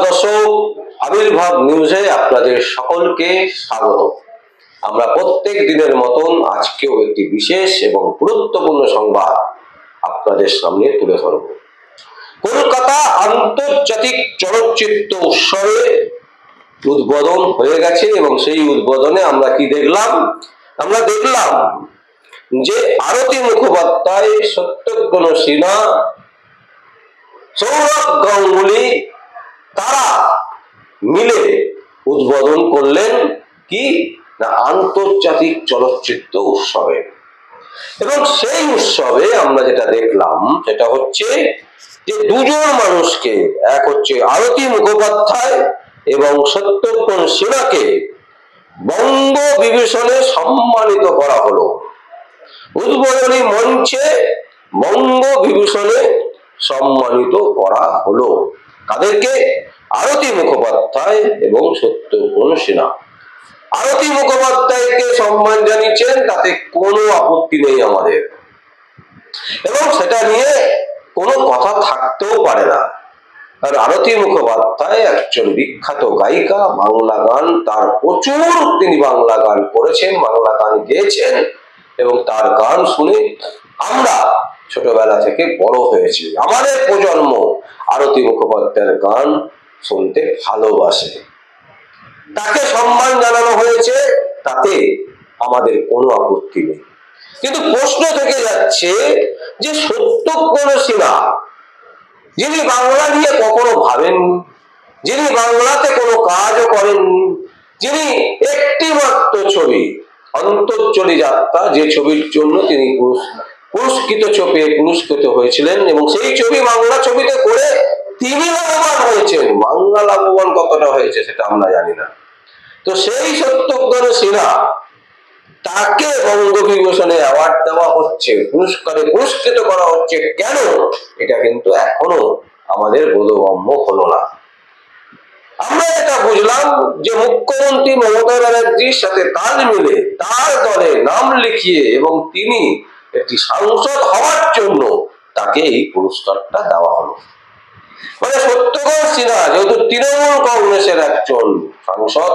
দর্শক, আবির্ভাব নিউজে আপনাদের সকলকে স্বাগত। আমরা প্রত্যেক দিনের মতন আজকেও একটি বিশেষ এবং গুরুত্বপূর্ণ সংবাদ আপনাদের সামনে তুলে ধরব। কলকাতা আন্তর্জাতিক চলচ্চিত্র উৎসবে উদ্বোধন হয়ে গেছে এবং সেই উদ্বোধনে আমরা কি দেখলাম? আমরা দেখলাম যে আরতি মুখোপাধ্যায়, সত্যব্রত সিনহা, সৌরভ গাঙ্গুলি তারা মিলে উদ্বোধন করলেন কি না আন্তর্জাতিক চলচ্চিত্র উৎসবে। এবং সেই উৎসবে আমরা যেটা দেখলাম সেটা হচ্ছে যে দুজন মানুষকে, এক হচ্ছে আরতি মুখোপাধ্যায় এবং সত্যব্রত সিনহাকে বঙ্গ বিভূষণে সম্মানিত করা হলো। উদ্বোধনী মঞ্চে বঙ্গ বিভূষণে সম্মানিত করা হলো তাদেরকে, আরতি মুখোপাধ্যায় এবং সত্যব্রত সিনহা। আরতি মুখোপাধ্যায়কে সম্মান জানিয়েছেন, তাতে কোনো আপত্তি নেই আমাদের, এবং সেটা নিয়ে কোনো কথা থাকতেও পারে না। আর আরতি মুখোপাধ্যায় একজন বিখ্যাত গায়িকা, বাংলা গান তার প্রচুর, তিনি বাংলা গান করেছেন, বাংলা গান গেয়েছেন, এবং তার গান শুনে আমরা ছোটবেলা থেকে বড় হয়েছি। আমাদের প্রজন্ম আরতি মুখোপাধ্যায়ের গান শুনতে ভালোবাসে, তাকে সম্মান জানানো হয়েছে, তাতে আমাদের কোনো আপত্তি নেই। কিন্তু প্রশ্ন থেকে যাচ্ছে যে সত্যব্রত সিনহা, যিনি বাংলা নিয়ে কখনো ভাবেননি, যিনি বাংলাতে কোনো কাজও করেননি, যিনি একটি মাত্র ছবি অন্তর্জলি যাত্রা, যে ছবির জন্য তিনি পুরস্কৃত হয়েছিলেন, এবং সেই ছবি বাংলা ছবিতে করে তিনি লাভবান হয়েছেন। বাংলা লাভবান কতটা হয়েছে সেটা আমরা জানি না। তো সেই সত্যব্রত সিনহা, তাকে বঙ্গবিভূষণে অ্যাওয়ার্ড দেওয়া হচ্ছে, পুরস্কারে পুরস্কৃত করা হচ্ছে, কেন? এটা কিন্তু এখনো আমাদের বোধগম্য হলো না। আমরা এটা বুঝলাম যে মুখ্যমন্ত্রী মমতা ব্যানার্জির সাথে তাল মিলে তার দলে নাম লিখিয়ে এবং তিনি একটি সাংসদ হওয়ার জন্য তাকে এই পুরস্কারটা দেওয়া হলো। মানে সত্যব্রত সিনহা যেহেতু তৃণমূল কংগ্রেসের একজন সাংসদ,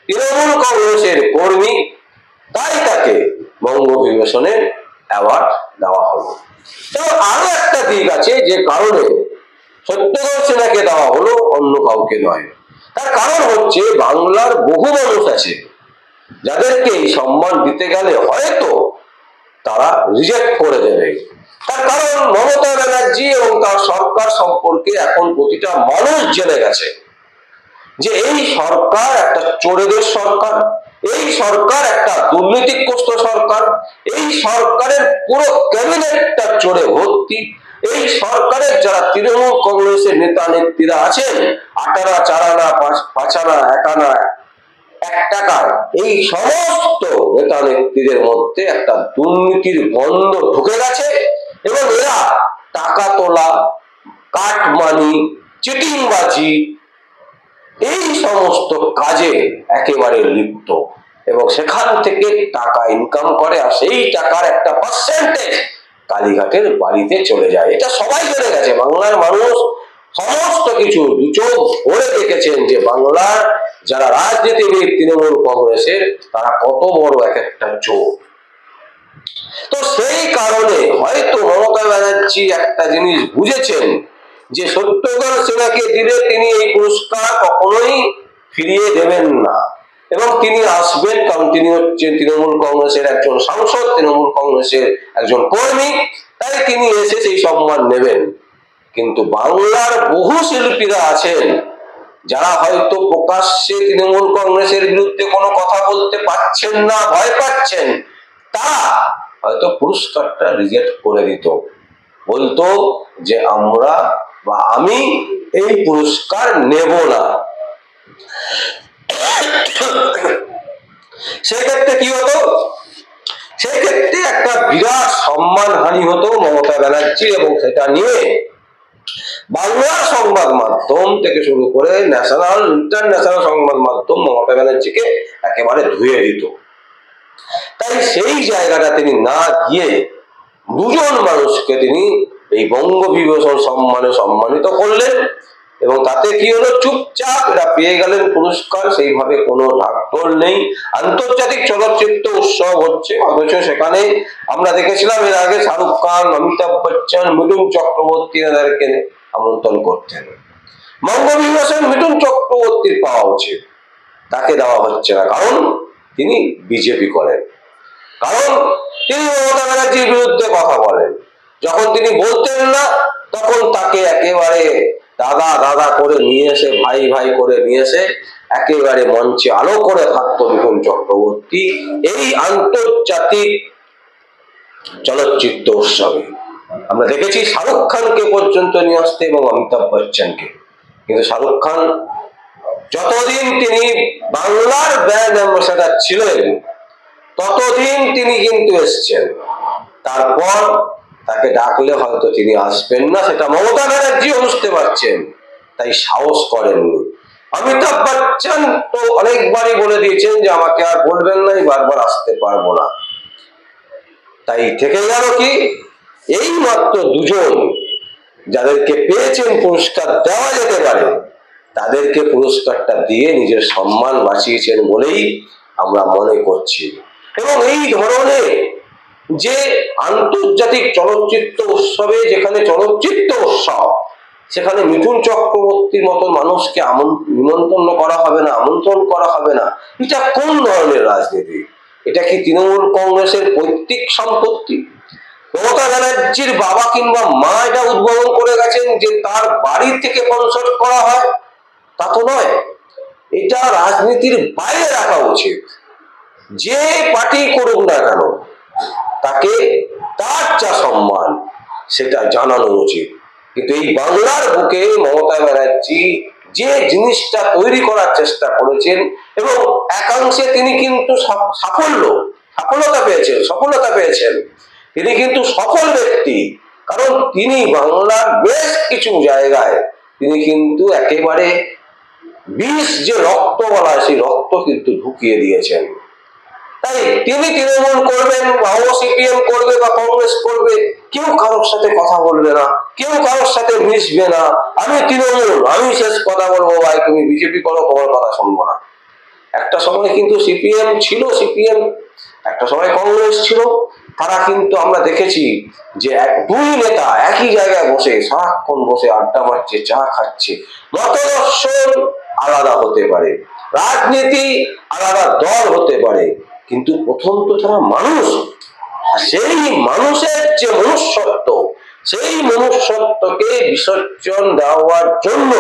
তৃণমূল কংগ্রেসের কর্মী, তাই তাকে বঙ্গবিভূষণের অ্যাওয়ার্ড দেওয়া হলো। এবং আরো একটা দিক আছে যে কারণে সত্যব্রত সিনহাকে দেওয়া হলো, অন্য কাউকে নয়। তার কারণ হচ্ছে বাংলার বহু মানুষ আছে যাদেরকে এই সম্মান দিতে গেলে হয়তো তারা রিজেক্ট করে দেবে। তার কারণ মমতা ব্যানার্জি এবং তার সরকার সম্পর্কে এখন প্রতিটা মানুষ জেনে গেছে যে এই সরকার একটা চোরেদের সরকার, এই সরকার একটা দুর্নীতিগ্রস্ত সরকার, এই সরকারের পুরো ক্যাবিনেটটা চোরে ভর্তি, এই সরকারের যারা তৃণমূল কংগ্রেসের নেতা নেত্রীরা আছেন, আটানা, চারানা, পাঁচানা, একানা, এক টাকার, এই সমস্ত নেতা নেত্রীদের মধ্যে একটা দুর্নীতির গন্ধ ঢুকে গেছে, এবং এরা টাকা তোলা, কাটমানি, চিটিংবাজি, এই সমস্ত কাজে একেবারে লিপ্ত, এবং সেখান থেকে টাকা ইনকাম করে, আর সেই টাকার একটা পার্সেন্টেজ কালীঘাটের বাড়িতে চলে যায়। এটা সবাই জেনে গেছে, বাংলার মানুষ সমস্ত কিছু দুচোখ ভরে দেখেছেন যে বাংলার যারা রাজনীতিবিদ তৃণমূল কংগ্রেসের, তারা কত বড় এক একটা চোর। তো সেই কারণে হয়তো মমতা ব্যানার্জি একটা জিনিস বুঝেছেন যে সত্যব্রত সিনহাকে দিলে তিনি এই পুরস্কার কখনোই ফিরিয়ে দেবেন না, এবং তিনি আসবেন, কারণ তিনি হচ্ছেন তৃণমূল কংগ্রেসের একজন সাংসদ, তৃণমূল কংগ্রেসের একজন কর্মী, তাই তিনি এসে সেই সম্মান নেবেন। কিন্তু বাংলার বহু শিল্পীরা আছেন যারা হয়তো প্রকাশ্যে তৃণমূল কংগ্রেসের বিরুদ্ধে কোনো কথা বলতে পারছেন না, ভয় পাচ্ছেন, তারা হয়তো পুরস্কারটা রিজেক্ট করে দিত, বলতো যে আমরা বা আমি এই পুরস্কার নেব না। সেক্ষেত্রে কি হতো? সেক্ষেত্রে একটা বিরাট সম্মানহানি হতো মমতা ব্যানার্জি, এবং সেটা নিয়ে বাংলা সংবাদ মাধ্যম থেকে শুরু করে ন্যাশনাল, ইন্টারন্যাশনাল সংবাদ মাধ্যম মমতা ব্যানার্জিকে একেবারে ধুয়ে দিত। তাই সেই জায়গাটা তিনি না গিয়ে দুজন মানুষকে তিনি এই বঙ্গবিভূষণ সম্মানে সম্মানিত করলেন, এবং তাতে কি হলো, চুপচাপ এরা পেয়ে গেলেন পুরস্কার, সেইভাবে কোনো ঢাকঢোল নেই। আন্তর্জাতিক চলচ্চিত্র উৎসব হচ্ছে, অথচ সেখানে আমরা দেখেছিলাম এর আগে শাহরুখ খান, অমিতাভ বচ্চন, মিঠুন চক্রবর্তী এদেরকে আমন্ত্রণ করতেন। বঙ্গবিভূষণ মিঠুন চক্রবর্তীর পাওয়া উচিত, তাকে দেওয়া হচ্ছে না, কারণ তিনি বিজেপি করেন, কারণ তিনি মমতা ব্যানার্জির বিরুদ্ধে কথা বলেন। যখন তিনি বলতেন না, তখন তাকে একেবারে দাদা দাদা করে নিয়ে এসে, ভাই ভাই করে নিয়ে এসে একেবারে মঞ্চে আলো করে থাকতো মিঠুন চক্রবর্তী এই আন্তর্জাতিক চলচ্চিত্র উৎসবে। আমরা দেখেছি শাহরুখ খানকে পর্যন্ত নিয়ে আসতে এবং অমিতাভ বচ্চনকে, কিন্তু শাহরুখ খান যতদিন তিনি বাংলার ব্র্যান্ড অ্যাম্বাসাডার ছিলেন ততদিন তিনি কিন্তু এসছেন, তারপর তাকে ডাকলে হয়তো তিনি আসবেন না, সেটা মমতা ব্যানার্জিও বুঝতে পারছেন, তাই সাহস করেননি। অমিতাভ বচ্চন তো অনেকবারই বলে দিয়েছেন যে আমাকে আর বলবেন না, বারবার আসতে পারবো না। তাই থেকে গেল কি, এই মাত্র দুজন যাদেরকে পেয়েছেন পুরস্কার দেওয়া যেতে পারে, তাদেরকে পুরস্কারটা দিয়ে নিজের সম্মান বাঁচিয়েছেন বলেই আমরা মনে করছি। এবং এই ধরনের যে আন্তর্জাতিক চলচ্চিত্র উৎসবে, যেখানে চলচ্চিত্র উৎসব, সেখানে মিঠুন চক্রবর্তীর মতো মানুষকে নিমন্ত্রণ করা হবে না, আমন্ত্রণ করা হবে না, এটা কোন ধরনের রাজনীতি? এটা কি তৃণমূল কংগ্রেসের পৈতৃক সম্পত্তি? মমতা ব্যানার্জির বাবা কিংবা মা এটা উদ্বোধন করে গেছেন যে তার বাড়ি থেকে কনসার্ট করা হয়? তা তো নয়, এটা রাজনীতির বাইরে রাখা উচিত। যে পার্টি করুক না কেন, তাকে তার যা সম্মান সেটা জানানো উচিত। কিন্তু এই বাংলার বুকে মমতা ব্যানার্জি যে জিনিসটা তৈরি করার চেষ্টা করেছেন, এবং একাংশে তিনি কিন্তু সফলতা পেয়েছেন, তিনি কিন্তু সফল ব্যক্তি, কারণ তিনি বাংলার বেশ কিছু জায়গায় তিনি কিন্তু একেবারে বিষ যে রক্ত বলা, সেই রক্ত কিন্তু ঢুকিয়ে দিয়েছেন। তাই তিনি তৃণমূল করবেন বা সিপিএম করবে বা কংগ্রেস করবে, কেউ কারোর সাথে কথা বলবে না, কেউ কারোর সাথে মিশবে না। আমি তৃণমূল, আমি শেষ কথা বলবো, ভাই তুমি বিজেপি করো, তোমার কথা শুনবো না। একটা সময় কিন্তু সিপিএম ছিল, একটা সময় কংগ্রেস ছিল, তারা কিন্তু আমরা দেখেছি যে দুই নেতা একই জায়গায় বসে সারাক্ষণ বসে আড্ডা মারছে, চা খাচ্ছে। মতদর্শন আলাদা হতে পারে, রাজনীতি আলাদা দল হতে পারে, কিন্তু প্রথম তো তারা মানুষ। সেই মানুষের যে মনুষ্যত্ব, সেই মনুষ্যত্বকে বিসর্জন দেওয়ার জন্য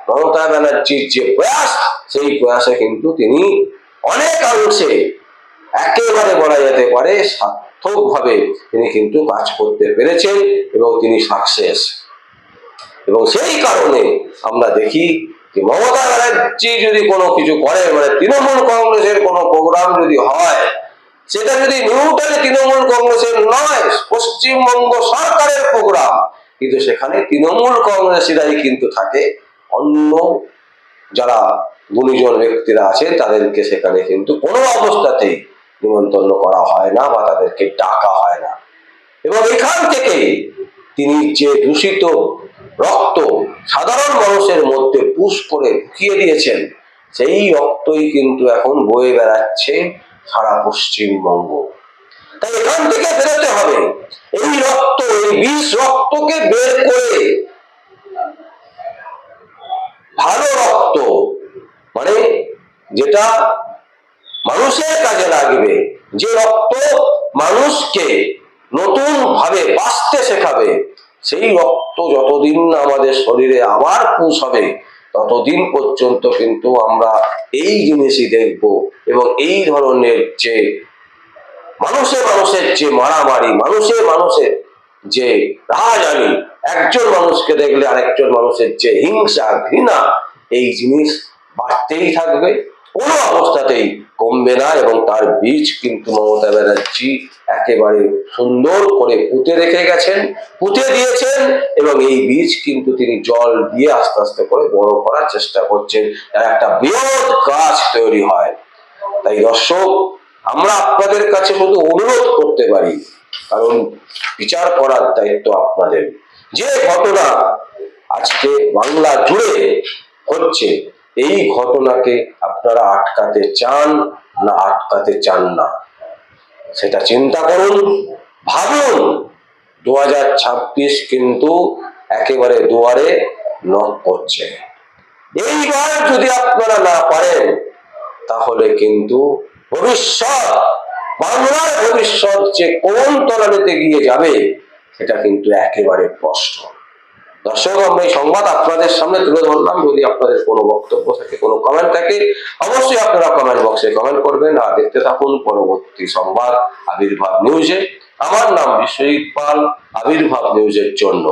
মমতা ব্যানার্জির যে প্রয়াস, সেই প্রয়াসে কিন্তু তিনি অনেকাংশে একেবারে বলা যেতে পারে সার্থকভাবে তিনি কিন্তু কাজ করতে পেরেছেন এবং তিনি সাকসেস। এবং সেই কারণে আমরা দেখি যে মমতা ব্যানার্জি যদি কোনো কিছু করে, মানে তৃণমূল কংগ্রেসের কোনো প্রোগ্রাম যদি হয়, সেটা যদি নিউটনে তৃণমূল কংগ্রেসের নয়, পশ্চিমবঙ্গ সরকারের প্রোগ্রাম, কিন্তু সেখানে তৃণমূল কংগ্রেসীরাই কিন্তু থাকে, অন্য যারা গুণীজন ব্যক্তিরা আছে তাদেরকে সেখানে কিন্তু কোনো অবস্থাতেই নিমন্ত্রণ করা হয় না বা তাদেরকে ডাকা হয় না। এবং এখান থেকে তিনি যে দূষিত রক্ত সাধারণ মানুষের মধ্যে পুশ করে ঢুকিয়ে দিয়েছেন, সেই রক্তই কিন্তু এখন বয়ে বেড়াচ্ছে সারা পশ্চিমবঙ্গ। তাই এখান থেকে বেরোতে হবে, এই রক্ত, এই বিষ রক্তকে বের করে ভালো রক্ত, মানে যেটা মানুষের কাজে লাগবে, যে রক্ত মানুষকে নতুন ভাবে বাঁচতে শেখাবে, সেই রক্ত যতদিন আমাদের শরীরে আবার পুশ হবে, ততদিন পর্যন্ত কিন্তু আমরা এই জিনিসই দেখব। এবং এই ধরনের যে মানুষের যে মারামারি, মানুষের যে রাহাজানি, একজন মানুষকে দেখলে আরেকজন মানুষের যে হিংসা, ঘৃণা, এই জিনিস বাড়তেই থাকবে, কোনো অবস্থাতেই কমবে না। এবং তার বীজ কিন্তু মমতা ব্যানার্জি একেবারে সুন্দর করে পুঁতে দিয়েছেন, এবং এই বীজ কিন্তু তিনি জল দিয়ে আস্তে আস্তে করে বড় করার চেষ্টা করছেন, একটা বৃহৎ গাছ তৈরি হয়। তাই দর্শক, আমরা আপনাদের কাছে শুধু অনুরোধ করতে পারি, কারণ বিচার করার দায়িত্ব আপনাদের। যে ঘটনা আজকে বাংলা জুড়ে হচ্ছে, এই ঘটনাকে আপনারা আটকাতে চান না আটকাতে চান না, সেটা চিন্তা করুন, ভাবুন। 2026 কিন্তু একেবারে দুয়ারে নক করছে। এইবার যদি আপনারা না পারেন, তাহলে কিন্তু ভবিষ্যৎ, বাংলার ভবিষ্যৎ যে কোন তলানিতে গিয়ে যাবে, সেটা কিন্তু একেবারে স্পষ্ট। দর্শক, আমরা এই সংবাদ আপনাদের সামনে তুলে ধরলাম। যদি আপনাদের কোনো বক্তব্য থাকে, কোনো কমেন্ট থাকে, অবশ্যই আপনারা কমেন্ট বক্সে কমেন্ট করবেন। আর দেখতে থাকুন পরবর্তী সংবাদ আবির্ভাব নিউজে। আমার নাম বিশ্বজিৎ পাল, আবির্ভাব নিউজের জন্য।